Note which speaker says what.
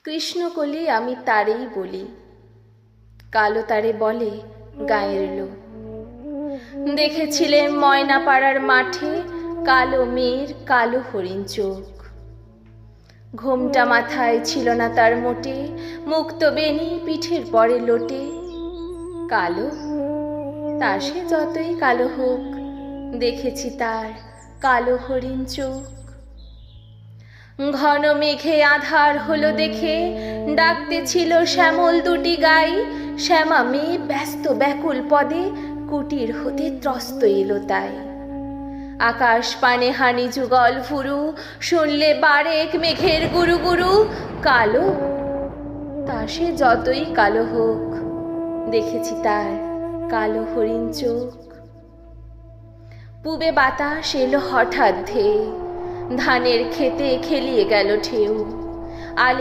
Speaker 1: কৃষ্ণকলি আমি তারেই বলি, কালো তারে বলে গায়ের লোক। দেখেছিলেন ময়নাপাড়ার মাঠে কালো মেয়ের কালো হরিণ চোখ। ঘোমটা মাথায় ছিল না তার মোটে, মুক্ত বেনি পিঠের পরে লোটে। কালো, তা সে যতই কালো হোক, দেখেছি তার কালো হরিণ চোখ। ঘন মেঘে আধার হলো দেখে ডাকতেছিল শ্যামল দুটি গাই। শ্যামা মেয়ে ব্যস্ত ব্যাকুল পদে কুটির হতে ত্রস্ত এলো তাই। আকাশ পানে হানি যুগল ফুরু, শুনলে বারেক মেঘের গুরু গুরু। কালো, তা সে যতই কালো হোক, দেখেছি তার কালো হরিণ চোখ। পূবে বাতাস এলো হঠাৎ ধেয়ে, ধানের খেতে খেলিয়ে গেল ঢেউ।